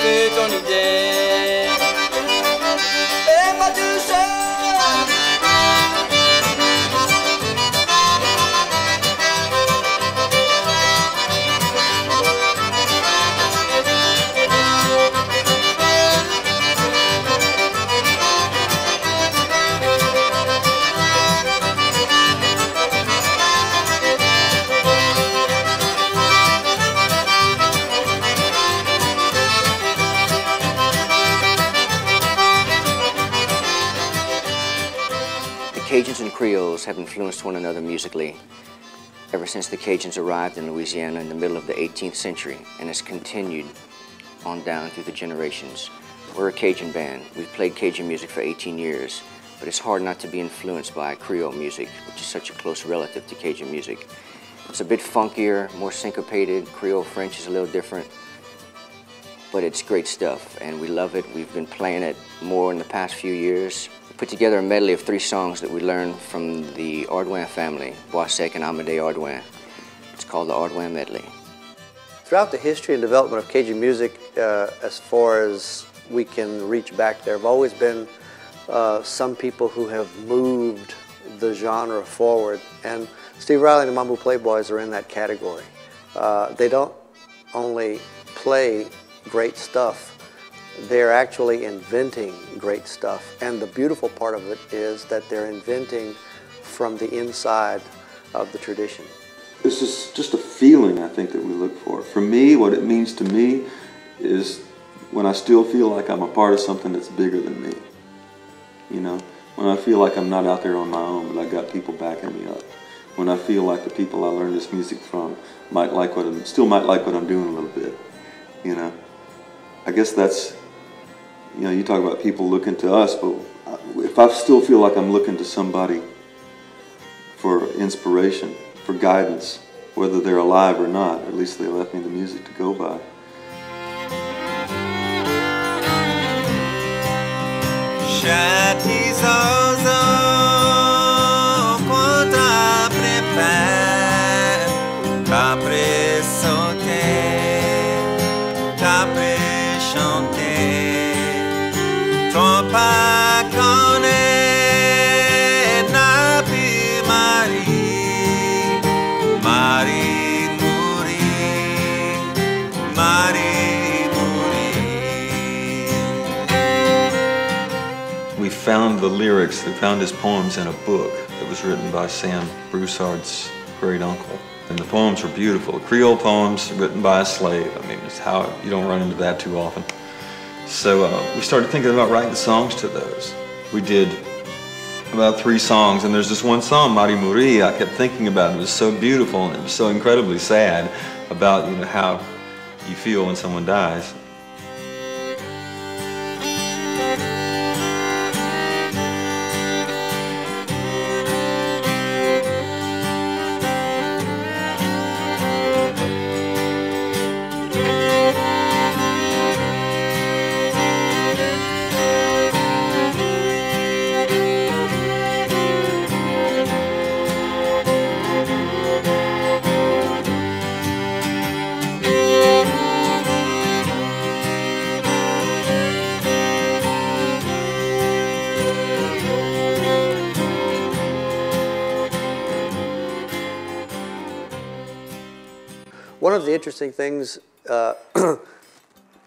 fais ton idée et ma douceur. Cajuns and Creoles have influenced one another musically ever since the Cajuns arrived in Louisiana in the middle of the 18th century, and has continued on down through the generations. We're a Cajun band. We've played Cajun music for 18 years, but it's hard not to be influenced by Creole music, which is such a close relative to Cajun music. It's a bit funkier, more syncopated. Creole French is a little different, but it's great stuff, and we love it. We've been playing it more in the past few years. We put together a medley of 3 songs that we learned from the Ardouin family, Boissec and Amédée Ardouin. It's called the Ardouin Medley. Throughout the history and development of Cajun music, as far as we can reach back, there have always been some people who have moved the genre forward, and Steve Riley and the Mamou Playboys are in that category. They don't only play great stuff, they're actually inventing great stuff. And the beautiful part of it is that they're inventing from the inside of the tradition. This is just a feeling, I think, that we look for. For me, what it means to me is when I still feel like I'm a part of something that's bigger than me. You know, when I feel like I'm not out there on my own, but I got people backing me up. When I feel like the people I learned this music from still might like what I'm doing a little bit. You know, I guess that's, you know, you talk about people looking to us, but if I still feel like I'm looking to somebody for inspiration, for guidance, whether they're alive or not, at least they left me the music to go by. We found the lyrics, we found his poems in a book that was written by Sam Broussard's great uncle. And the poems were beautiful. Creole poems written by a slave. I mean, it's how you don't run into that too often. So we started thinking about writing songs to those. We did about 3 songs, and there's this one song, Mari Muri, I kept thinking about. It was so beautiful and it was so incredibly sad about, you know, how you feel when someone dies. One of the interesting things to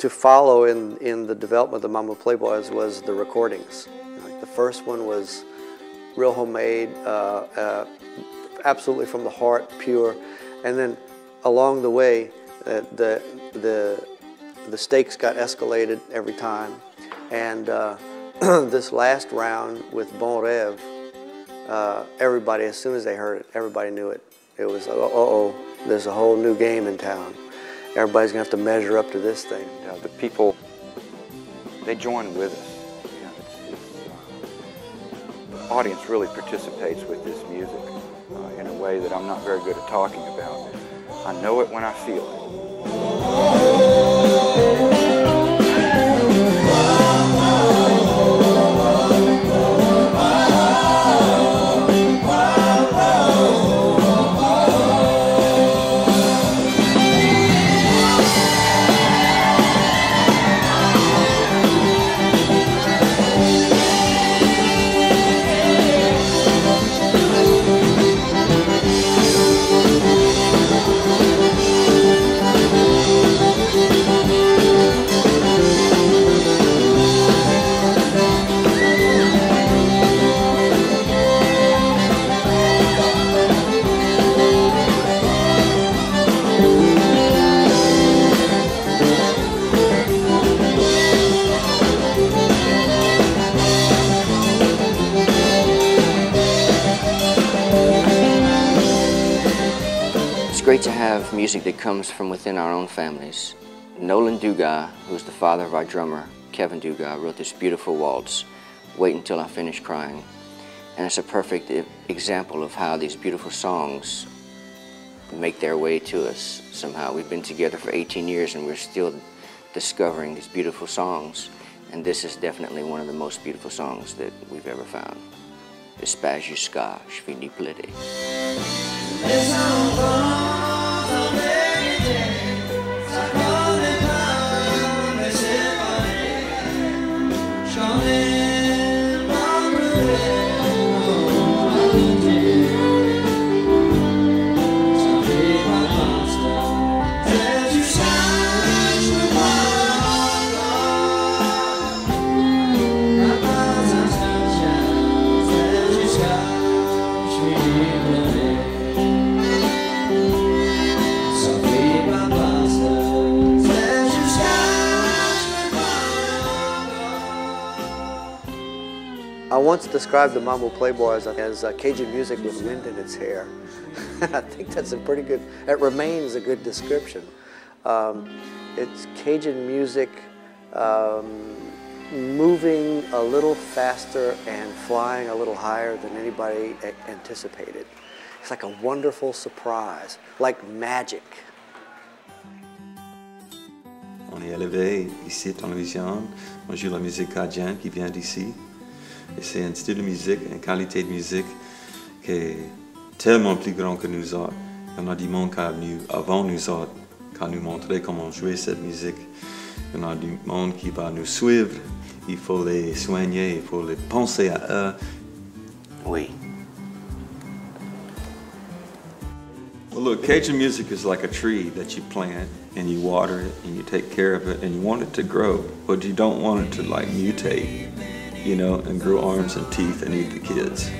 follow in the development of the Mamou Playboys was the recordings. Like the first one was real homemade, absolutely from the heart, pure. And then along the way, the stakes got escalated every time. And this last round with Bon Rêve, everybody, as soon as they heard it, everybody knew it. It was, uh-oh, there's a whole new game in town. Everybody's gonna have to measure up to this thing. You know, the people, they join with us. You know, the audience really participates with this music in a way that I'm not very good at talking about. I know it when I feel it. great to have music that comes from within our own families. Nolan Dugas, who's the father of our drummer, Kevin Dugas, wrote this beautiful waltz, Wait Until I Finish Crying. And it's a perfect example of how these beautiful songs make their way to us somehow. We've been together for 18 years and we're still discovering these beautiful songs. And this is definitely one of the most beautiful songs that we've ever found. It's pas jusqu'à je finis plaider. I once described the Mamou Playboys as Cajun music with wind in its hair. I think that's a pretty good, it remains a good description. It's Cajun music moving a little faster and flying a little higher than anybody anticipated. It's like a wonderful surprise, like magic. On est élevé ici en Louisiane, on joue la musique cajun qui vient d'ici. Et c'est un style de musique, une qualité de musique qui est tellement plus grand que nous autres. Il y en a du monde qui est venu avant nous autres, qui nous montrer comment jouer cette musique. Il y en a du monde qui va nous suivre. Il faut les soigner, il faut les penser à eux. Oui. Well, look, Cajun music is like a tree that you plant and you water it and you take care of it and you want it to grow, but you don't want it to like mutate, you know, and grow arms and teeth and eat the kids.